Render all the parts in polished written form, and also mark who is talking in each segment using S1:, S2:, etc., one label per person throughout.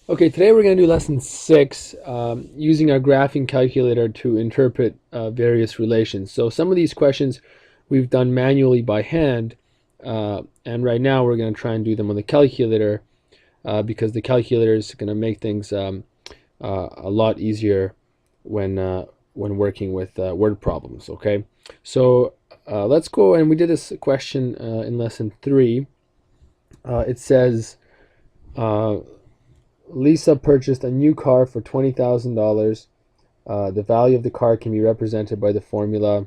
S1: Okay, today we're going to do lesson 6, using our graphing calculator to interpret various relations. So some of these questions we've done manually by hand, and right now we're going to try and do them on the calculator because the calculator is going to make things a lot easier when working with word problems. Okay, so let's go, and we did this question in lesson 3. It says Lisa purchased a new car for $20,000. The value of the car can be represented by the formula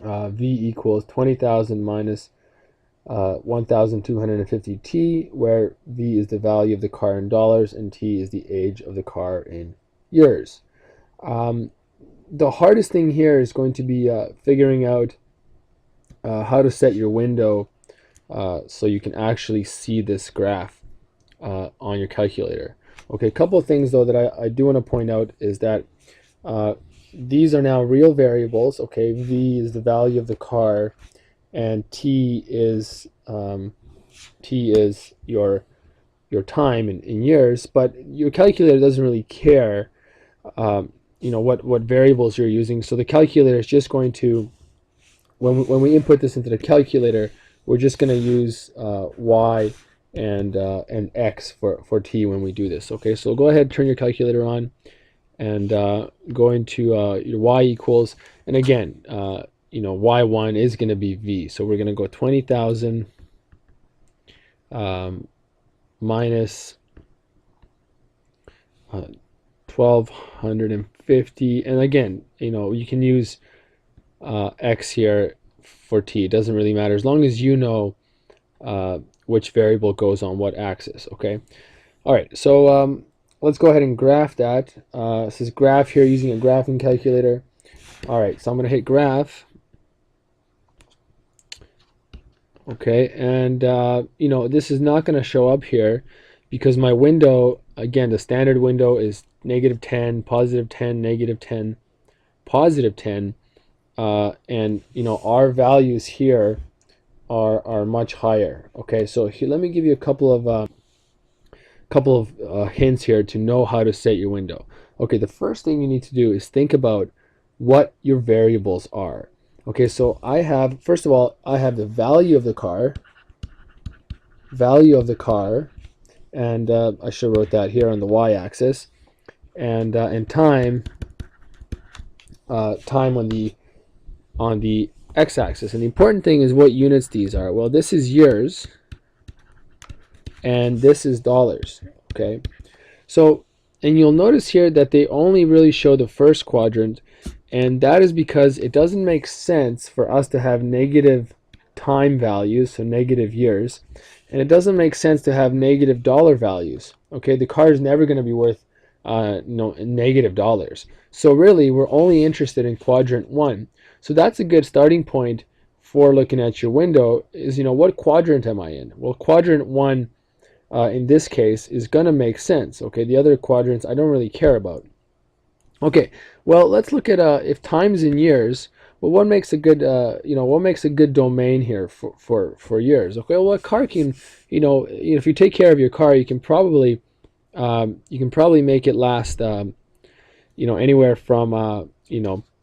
S1: V equals 20,000 minus 1,250t, where V is the value of the car in dollars and T is the age of the car in years. The hardest thing here is going to be figuring out how to set your window so you can actually see this graph on your calculator. Okay, a couple of things though that I do want to point out is that these are now real variables. Okay, V is the value of the car, and T is your time in years. But your calculator doesn't really care, what variables you're using. So the calculator is just going to, when we input this into the calculator, we're just going to use Y and X for T when we do this. Okay, so go ahead, turn your calculator on, and go into your Y equals, and again, Y1 is going to be V, so we're going to go 20,000 minus 1,250, and again, you can use X here for T. It doesn't really matter as long as you know which variable goes on what axis. Okay, all right, so let's go ahead and graph that. This is graph here using a graphing calculator. All right, so I'm going to hit graph. Okay, and this is not going to show up here because my window, again, the standard window is -10, +10, -10, +10, and our values here are much higher. Okay, so here, let me give you a couple of hints here to know how to set your window. Okay, the first thing you need to do is think about what your variables are. Okay, so first of all, I have the value of the car, and I should have wrote that here on the y-axis, and time on the x-axis. And the important thing is what units these are. Well, this is years, and this is dollars. Okay, so, and you'll notice here that they only really show the first quadrant, and that is because it doesn't make sense for us to have negative time values, so negative years, and it doesn't make sense to have negative dollar values. Okay, the car is never going to be worth negative dollars. So really, we're only interested in quadrant 1. So that's a good starting point for looking at your window is, what quadrant am I in? Well, quadrant 1 in this case is going to make sense. Okay, the other quadrants I don't really care about. Okay, well, let's look at if time's in years. Well, what makes a good domain here for years? Okay, well, a car can, if you take care of your car, you can probably make it last anywhere from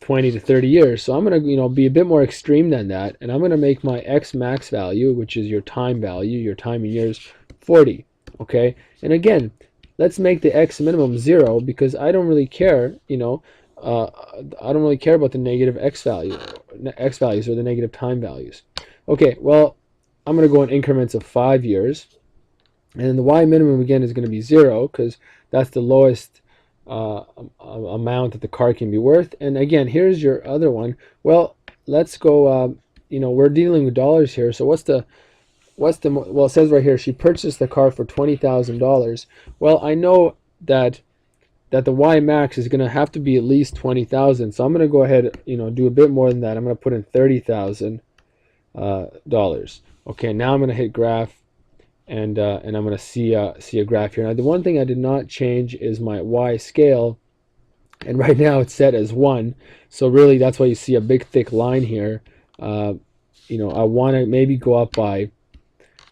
S1: 20 to 30 years. So I'm going to be a bit more extreme than that, and I'm going to make my x max value, which is your time value, your time in years, 40. Okay, and again, let's make the x minimum 0 because I don't really care. I don't really care about the negative x values or the negative time values. Okay, well, I'm going to go in increments of 5 years, and the y minimum again is going to be 0 because that's the lowest amount that the car can be worth. And again, here's your other one. Well, let's go. We're dealing with dollars here, so well, it says right here she purchased the car for $20,000. Well, I know that the y max is going to have to be at least 20,000, so I'm going to go ahead, do a bit more than that. I'm going to put in $30,000 dollars. Okay, now I'm going to hit graph, and I'm going to see a graph here. Now, the one thing I did not change is my y scale, and right now it's set as 1. So really, that's why you see a big thick line here. I want to maybe go up by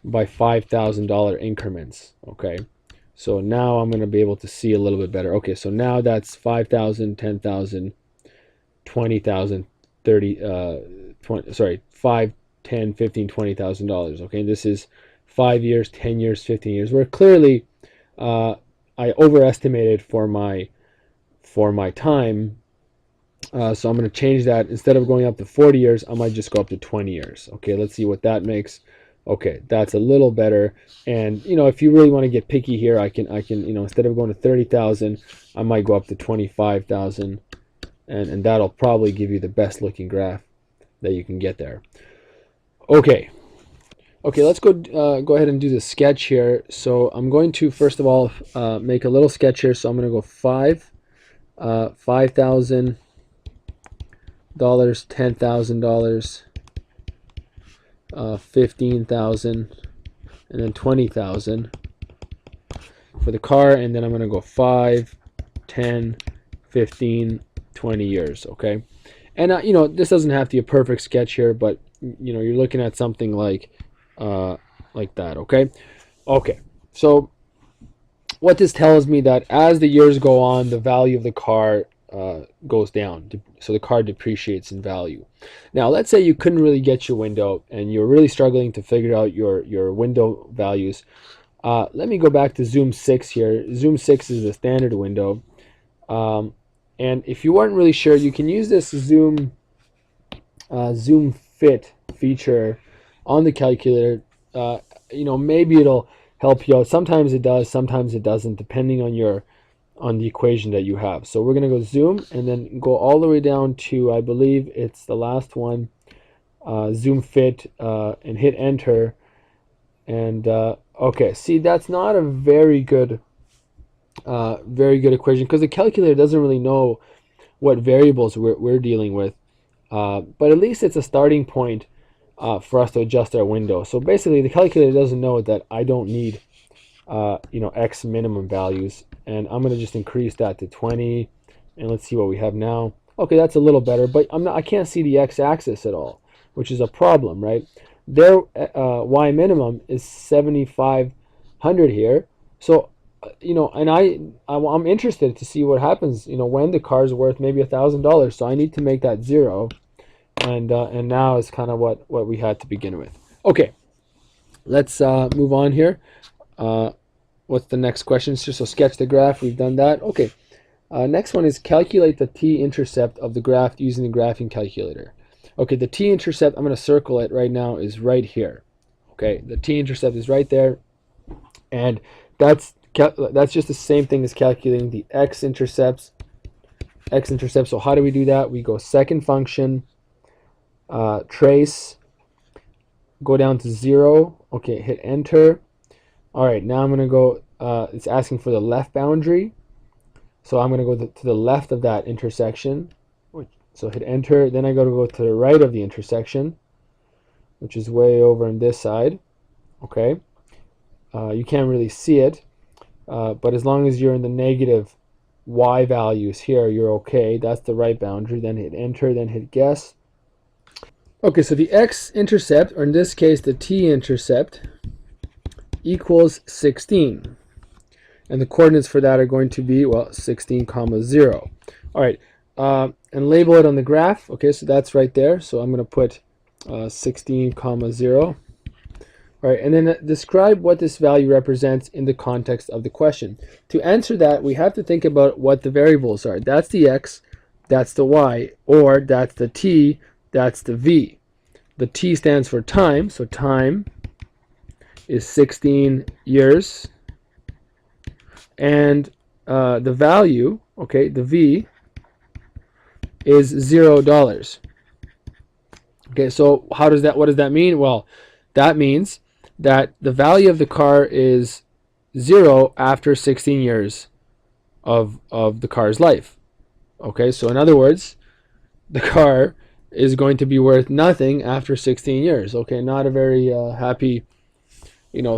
S1: $5,000 increments. Okay, So now I'm going to be able to see a little bit better. Okay, so now that's 5,000, 10,000, 20,000, 30, 20, sorry, 5, 10, 15, $20,000. Okay, this is 5 years, 10 years, 15 years. Where clearly I overestimated for my time. So I'm going to change that. Instead of going up to 40 years, I might just go up to 20 years. Okay, let's see what that makes. Okay, that's a little better. And if you really want to get picky here, I can instead of going to 30,000, I might go up to 25,000, and that'll probably give you the best looking graph that you can get there. Okay. Okay, let's go ahead and do the sketch here. So I'm going to first of all make a little sketch here. So I'm going to go $5,000, $10,000, 15,000, and then 20,000 for the car, and then I'm going to go 5, 10, 15, 20 years. Okay, and this doesn't have to be a perfect sketch here, but you're looking at something like that. Okay. Okay, so what this tells me that as the years go on, the value of the car goes down, so the car depreciates in value. Now let's say you couldn't really get your window and you're really struggling to figure out your window values. Let me go back to Zoom 6 here. Zoom 6 is a standard window, and if you weren't really sure, you can use this Zoom Fit feature on the calculator. Maybe it'll help you out. Sometimes it does, sometimes it doesn't, depending on the equation that you have. So we're going to go zoom and then go all the way down to, I believe it's the last one, Zoom Fit, and hit enter. And okay, see, that's not a very good equation, because the calculator doesn't really know what variables we're dealing with. But at least it's a starting point for us to adjust our window. So basically, the calculator doesn't know that I don't need X minimum values, and I'm going to just increase that to 20, and let's see what we have now. Okay, that's a little better, but I can't see the X-axis at all, which is a problem, right? Their Y minimum is 7,500 here, so and I'm interested to see what happens, when the car is worth maybe $1,000. So I need to make that 0, and now is kind of what we had to begin with. Okay, let's move on here. What's the next question? So sketch the graph. We've done that. Okay. Next one is calculate the t-intercept of the graph using the graphing calculator. Okay, the t-intercept, I'm going to circle it right now, is right here. Okay, the t-intercept is right there, and that's just the same thing as calculating the x-intercepts. So how do we do that? We go second function, trace, go down to 0. Okay, hit enter. All right, now I'm going to go, it's asking for the left boundary. So I'm going to go to the left of that intersection. So hit enter. Then I go to the right of the intersection, which is way over on this side. Okay. You can't really see it, but as long as you're in the negative y values here, you're okay. That's the right boundary. Then hit enter, then hit guess. Okay, so the x-intercept, or in this case the t-intercept, equals 16. And the coordinates for that are going to be, well, 16, 0. All right, and label it on the graph. Okay, so that's right there. So I'm going to put 16, 0. All right, and then describe what this value represents in the context of the question. To answer that, we have to think about what the variables are. That's the x, that's the y, or that's the t, that's the v. The t stands for time, so time is 16 years. And the value, okay, the v, is $0. Okay, so what does that mean? Well, that means that the value of the car is 0 after 16 years of the car's life. Okay, so in other words, the car is going to be worth nothing after 16 years. Okay, not a very happy,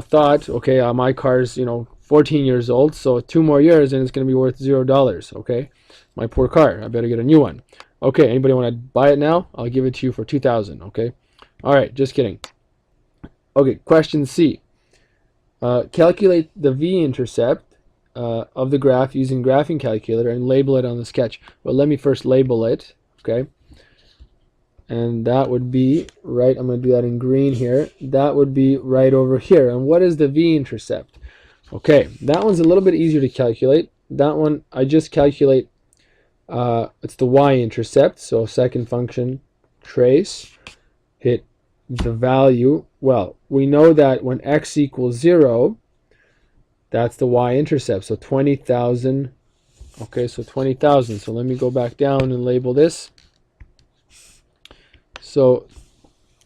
S1: thought. Okay, my car's 14 years old, so 2 more years and it's going to be worth $0. Okay, my poor car. I better get a new one. Okay, anybody want to buy it now? I'll give it to you for $2,000. Okay, all right, just kidding. Okay, question C. Calculate the v-intercept of the graph using graphing calculator and label it on the sketch. Well, let me first label it, okay? And that would be right, I'm going to do that in green here. That would be right over here. And what is the v-intercept? Okay, that one's a little bit easier to calculate. That one, I just calculate, it's the y-intercept. So second function, trace, hit the value. Well, we know that when x equals 0, that's the y-intercept. So 20,000. Okay, so 20,000. So let me go back down and label this. So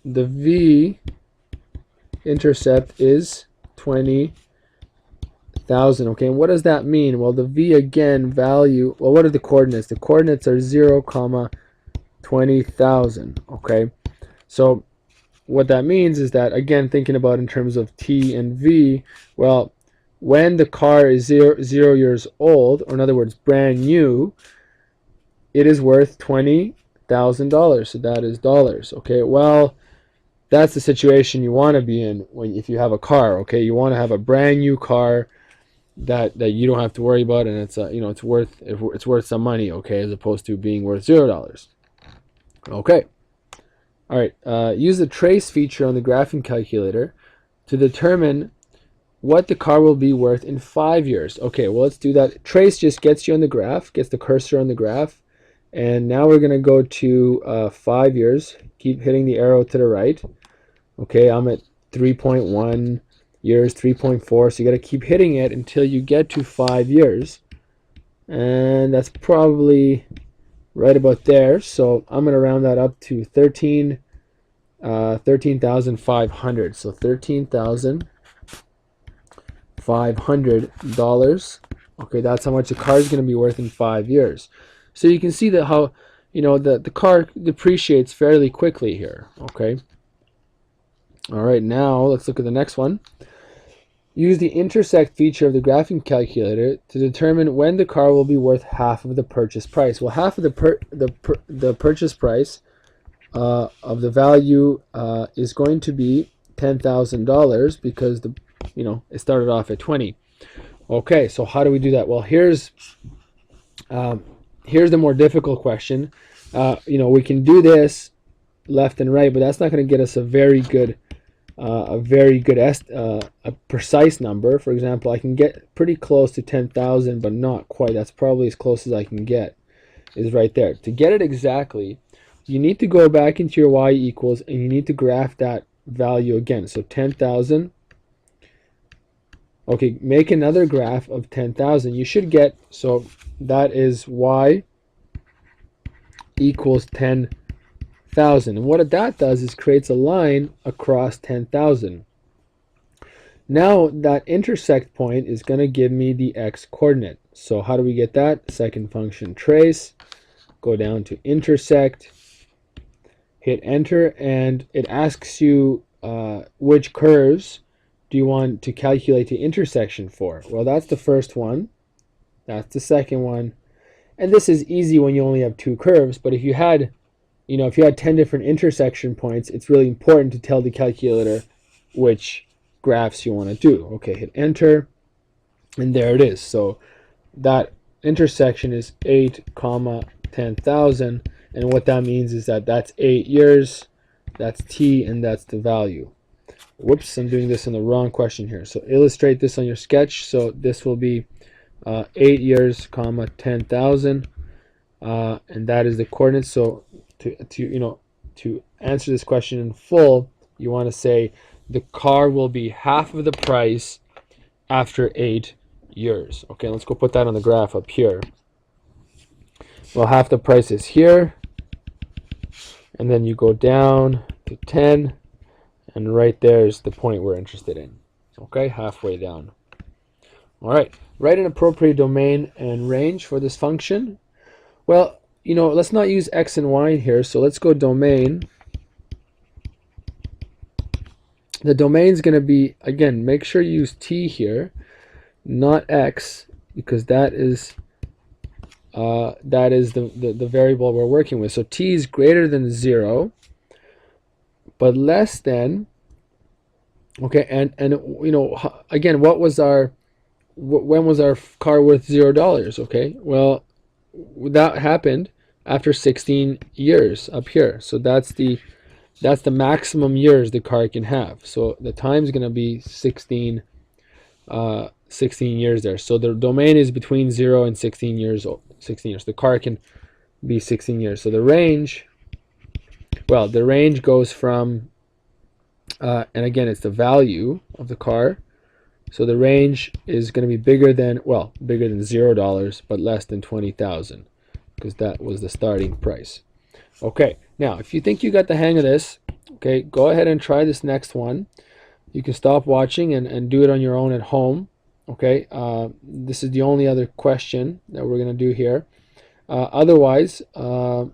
S1: the v-intercept is 20,000. Okay, and what does that mean? Well, the v again value, well, what are the coordinates? The coordinates are 0, 20,000. Okay, so what that means is that, again, thinking about in terms of t and v, well, when the car is 0 years old, or in other words, brand new, it is worth $20,000. So that is dollars. Okay, well, that's the situation you want to be in if you have a car. Okay, you want to have a brand new car that you don't have to worry about, and it's it's worth some money. Okay, as opposed to being worth $0. Okay. All right. Use the trace feature on the graphing calculator to determine what the car will be worth in 5 years. Okay, well, let's do that. Trace just gets you on the graph, gets the cursor on the graph. And now we're going to go to 5 years. Keep hitting the arrow to the right. Okay, I'm at 3.1 years, 3.4. So you got to keep hitting it until you get to 5 years. And that's probably right about there. So I'm going to round that up to 13,500. So $13,500. Okay, that's how much the car is going to be worth in 5 years. So you can see that how, the car depreciates fairly quickly here. Okay. All right, now let's look at the next one. Use the intersect feature of the graphing calculator to determine when the car will be worth half of the purchase price. Well, half of the purchase price of the value is going to be $10,000 because it started off at 20. Okay, so how do we do that? Well, here's the more difficult question. We can do this left and right, but that's not going to get us a very good a precise number. For example, I can get pretty close to 10,000, but not quite. That's probably as close as I can get, is right there. To get it exactly, you need to go back into your y equals, and you need to graph that value again. So 10,000. Okay, make another graph of 10,000. You should get, so that is y equals 10,000. And what that does is creates a line across 10,000. Now that intersect point is going to give me the x coordinate. So how do we get that? Second function, trace, go down to intersect, hit enter, and it asks you which curves do you want to calculate the intersection for. Well, that's the first one, that's the second one, and this is easy when you only have 2 curves. But if you had 10 different intersection points, it's really important to tell the calculator which graphs you want to do. Okay, hit enter, and there it is. So that intersection is 8, 10,000, and what that means is that that's 8 years, that's t, and that's the value. Whoops, I'm doing this in the wrong question here. So illustrate this on your sketch. So this will be 8 years, 10,000, and that is the coordinates. So to answer this question in full, you want to say the car will be half of the price after 8 years. Okay, let's go put that on the graph up here. Well, half the price is here, and then you go down to 10, and right there is the point we're interested in. Okay, halfway down. All right, write an appropriate domain and range for this function. Well, let's not use x and y here, so let's go domain. The domain is going to be, again, make sure you use t here, not x, because that is the variable we're working with. So t is greater than 0, but less than. Okay, and again, what was our when was our car worth $0? Okay, well, that happened after 16 years up here. So that's the maximum years the car can have. So the time is going to be 16 years there. So the domain is between 0 and 16 years. 16 years. The car can be 16 years. So the range, well, the range goes from, and again, it's the value of the car. So the range is going to be bigger than, well, bigger than $0, but less than 20,000, because that was the starting price. Okay, now if you think you got the hang of this, okay, go ahead and try this next one. You can stop watching and do it on your own at home. Okay, this is the only other question that we're going to do here. Otherwise, I'm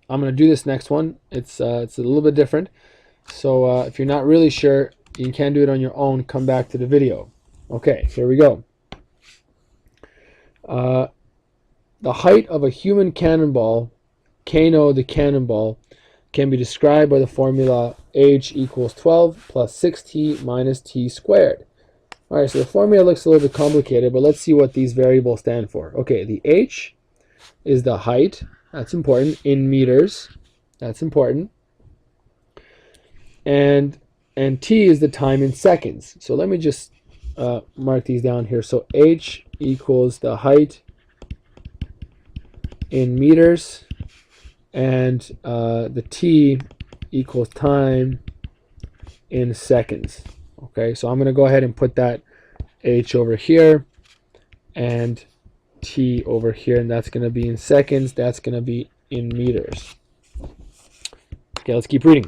S1: going to do this next one. It's a little bit different. So if you're not really sure, you can do it on your own. Come back to the video. Okay, here we go. The height of a human cannonball, Kano the cannonball, can be described by the formula h equals 12 plus 6t minus t squared. All right, so the formula looks a little bit complicated, but let's see what these variables stand for. Okay, the h is the height. That's important. In meters. That's important. And t is the time in seconds. So let me just mark these down here. So h equals the height in meters, and the t equals time in seconds. Okay, so I'm going to go ahead and put that h over here and t over here, and that's going to be in seconds. That's going to be in meters. Okay, let's keep reading.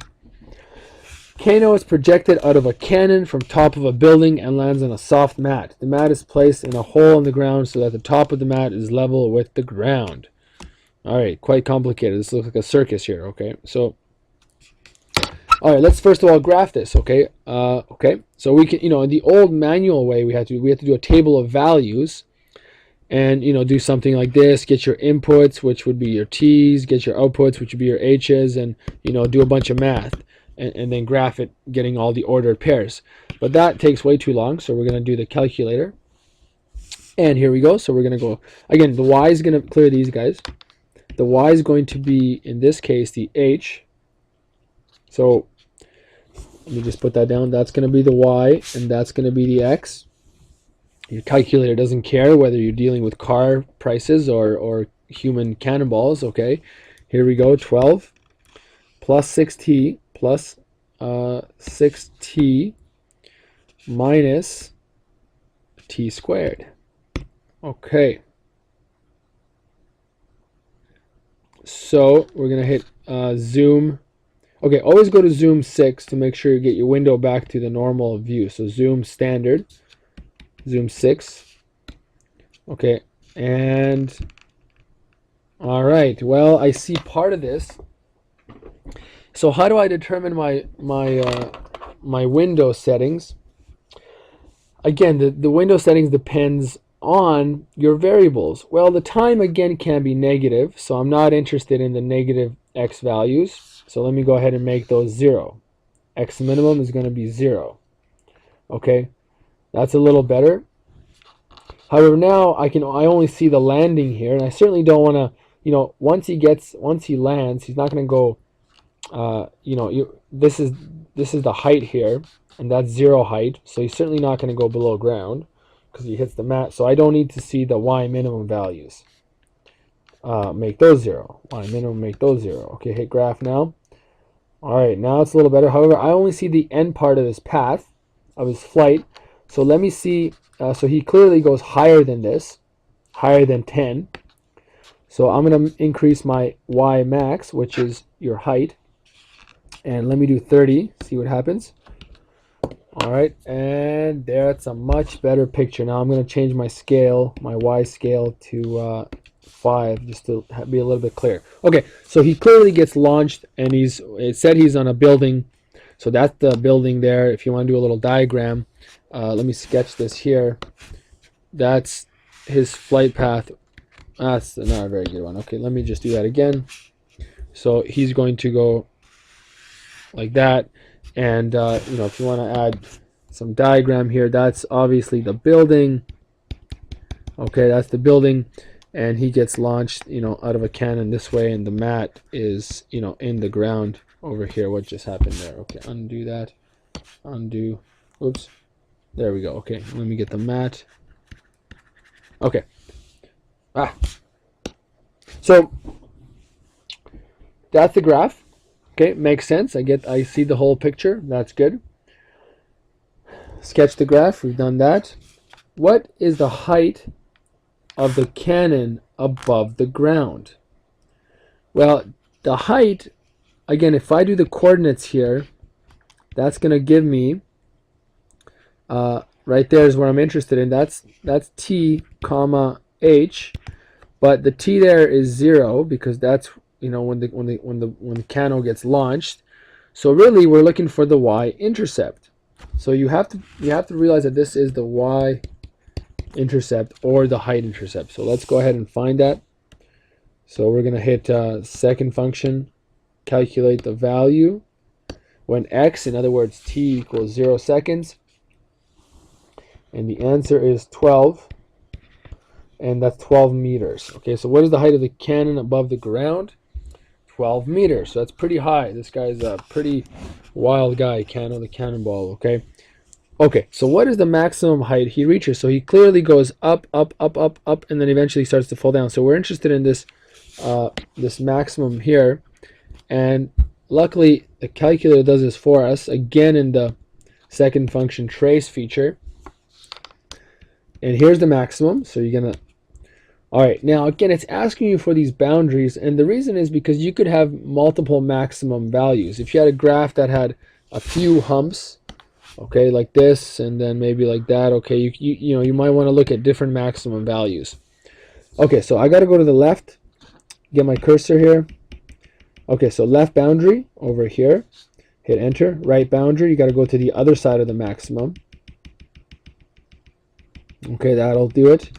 S1: Kano is projected out of a cannon from top of a building and lands on a soft mat. The mat is placed in a hole in the ground so that the top of the mat is level with the ground. All right, quite complicated. This looks like a circus here. Okay, so all right, let's first of all graph this. Okay, okay. So we can, in the old manual way, we had to do a table of values, and do something like this. Get your inputs, which would be your t's. Get your outputs, which would be your h's, and do a bunch of math. And then graph it, getting all the ordered pairs. But that takes way too long, so we're going to do the calculator. And here we go. So we're going to go, again, the y is going to clear these guys. The y is going to be, in this case, the h. So let me just put that down. That's going to be the y, and that's going to be the x. Your calculator doesn't care whether you're dealing with car prices or human cannonballs, okay? Here we go, 12 plus 6t plus 6t minus t squared. Okay. So we're going to hit zoom. Okay, always go to zoom 6 to make sure you get your window back to the normal view. So zoom standard, zoom 6. Okay, and all right. Well, I see part of this. So how do I determine my window settings? Again, the window settings depends on your variables. Well, the time again can be negative, so I'm not interested in the negative x values. So let me go ahead and make those 0. X minimum is going to be 0. Okay, that's a little better. However, now I only see the landing here, and I certainly don't want to, once he lands, he's not going to go. This is the height here, and that's 0 height, so he's certainly not going to go below ground because he hits the mat. So I don't need to see the y minimum values. Make those 0. Y minimum, make those 0. Okay, hit graph now. All right, now it's a little better. However, I only see the end part of his path, of his flight. So let me see. So he clearly goes higher than this, higher than 10. So I'm going to increase my y max, which is your height. And let me do 30, see what happens. All right, and that's a much better picture. Now I'm going to change my scale, my y scale to 5, just to be a little bit clear. Okay, so he clearly gets launched, and it said he's on a building. So that's the building there. If you want to do a little diagram, let me sketch this here. That's his flight path. That's not a very good one. Okay, let me just do that again. So he's going to go like that, and if you want to add some diagram here, that's obviously the building. Okay, that's the building, and he gets launched, out of a cannon this way, and the mat is, in the ground over here. What just happened there? Okay, undo that. Undo. Oops. There we go. Okay, let me get the mat. Okay. So that's the graph. Okay, makes sense. I see the whole picture. That's good. Sketch the graph. We've done that. What is the height of the cannon above the ground? Well, the height, again, if I do the coordinates here, that's going to give me, right there is where I'm interested in. That's t comma h, but the t there is 0 because that's when the cannon gets launched. So really, we're looking for the y-intercept. So you have to realize that this is the y-intercept or the height-intercept. So let's go ahead and find that. So we're going to hit second function, calculate the value when x, in other words, t equals 0 seconds. And the answer is 12, and that's 12 meters. Okay, so what is the height of the cannon above the ground? 12 meters. So that's pretty high. This guy's a pretty wild guy, the cannonball, okay? Okay, so what is the maximum height he reaches? So he clearly goes up, up, up, up, up, and then eventually starts to fall down. So we're interested in this this maximum here, and luckily the calculator does this for us, again in the second function trace feature. And here's the maximum, so you're gonna, all right, now again it's asking you for these boundaries, and the reason is because you could have multiple maximum values. If you had a graph that had a few humps, okay, like this, and then maybe like that, okay, you might want to look at different maximum values. Okay, so I got to go to the left, get my cursor here. Okay, so left boundary over here, hit enter. Right boundary, you got to go to the other side of the maximum. Okay, that'll do it.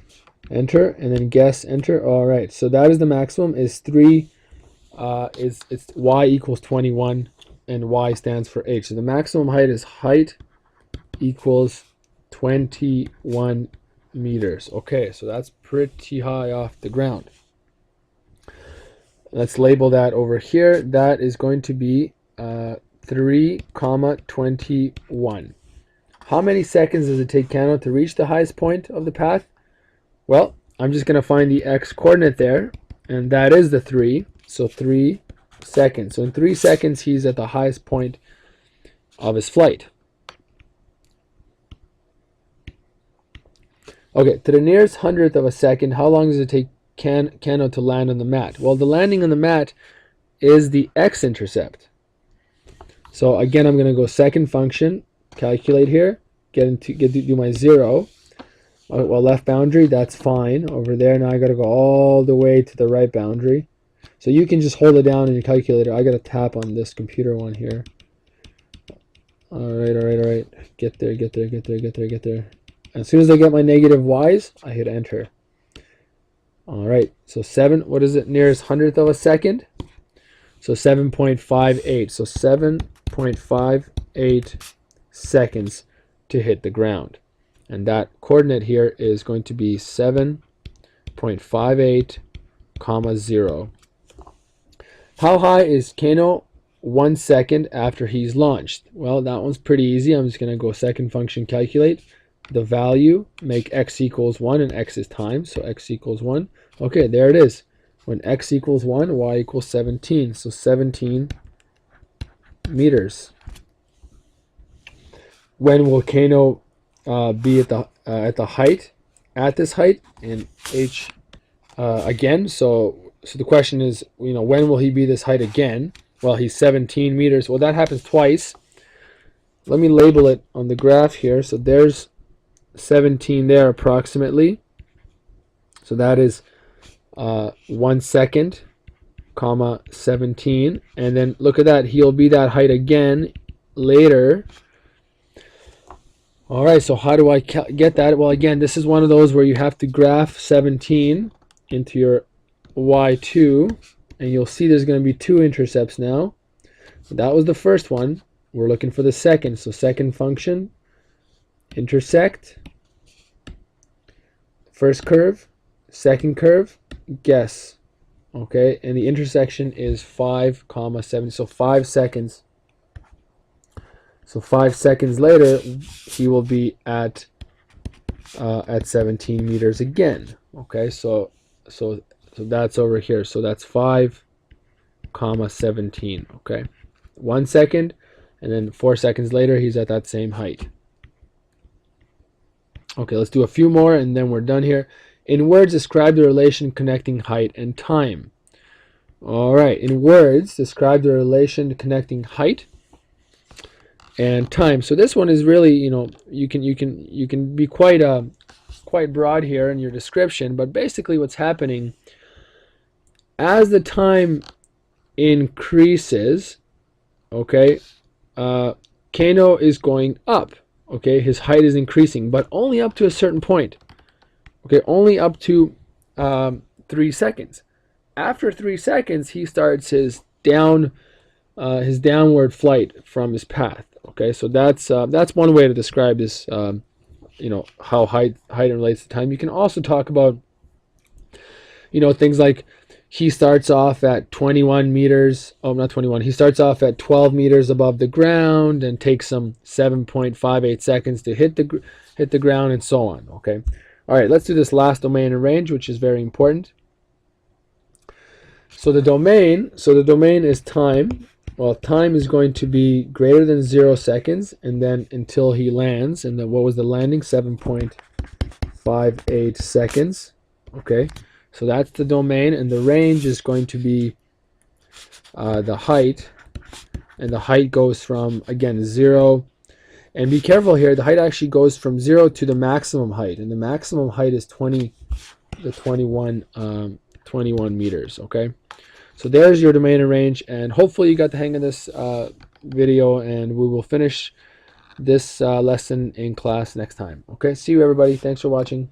S1: Enter, and then guess, enter. All right, so that is the maximum, is 3, it's y equals 21, and y stands for h. So the maximum height is height equals 21 meters. Okay, so that's pretty high off the ground. Let's label that over here. That is going to be 3 comma 21. How many seconds does it take Cano to reach the highest point of the path? Well, I'm just going to find the x coordinate there, and that is the 3. So 3 seconds. So in 3 seconds, he's at the highest point of his flight. Okay, to the nearest hundredth of a second, how long does it take Cano to land on the mat? Well, the landing on the mat is the x-intercept. So again, I'm going to go second function, calculate here, do my 0. Well, left boundary, that's fine over there. Now I got to go all the way to the right boundary. So you can just hold it down in your calculator. I got to tap on this computer one here. All right. Get there. As soon as I get my negative y's, I hit enter. All right, so 7, what is it, nearest hundredth of a second? So 7.58. So 7.58 seconds to hit the ground. And that coordinate here is going to be 7.58, comma 0. How high is Cano 1 second after he's launched? Well, that one's pretty easy. I'm just going to go second function, calculate the value, make x equals 1, and x is time, so x equals 1. Okay, there it is. When x equals 1, y equals 17, so 17 meters. When will Cano be at the height, at this height in h again? So the question is, when will he be this height again? Well, he's 17 meters. Well, that happens twice. Let me label it on the graph here. So there's 17 there approximately. So that is 1 second, comma 17. And then look at that. He'll be that height again later. All right, so how do I get that? Well, again, this is one of those where you have to graph 17 into your y2, and you'll see there's going to be 2 intercepts now. So that was the first one. We're looking for the second. So second function, intersect. First curve, second curve, guess. Okay, and the intersection is 5, 7. So 5 seconds. So 5 seconds later, he will be at 17 meters again. Okay, so that's over here. So that's 5, 17. Okay, 1 second, and then 4 seconds later, he's at that same height. Okay, let's do a few more, and then we're done here. In words, describe the relation connecting height and time. All right, in words, describe the relation connecting height and time. So this one is really, you can be quite broad here in your description, but basically what's happening as the time increases, okay, Kano is going up. Okay, his height is increasing, but only up to a certain point. Okay, only up to 3 seconds. After 3 seconds, he starts his downward flight from his path. Okay, so that's one way to describe this. How height relates to time. You can also talk about things like he starts off at 21 meters. Oh, not 21. He starts off at 12 meters above the ground and takes some 7.58 seconds to hit the ground, and so on. Okay. All right. Let's do this last domain and range, which is very important. So the domain is time. Well, time is going to be greater than 0 seconds, and then until he lands. And then what was the landing? 7.58 seconds. Okay. So that's the domain, and the range is going to be the height, and the height goes from, again, 0, and be careful here, the height actually goes from 0 to the maximum height, and the maximum height is 21 meters. Okay, so there's your domain and range, and hopefully you got the hang of this video, and we will finish this lesson in class next time. Okay, see you everybody. Thanks for watching.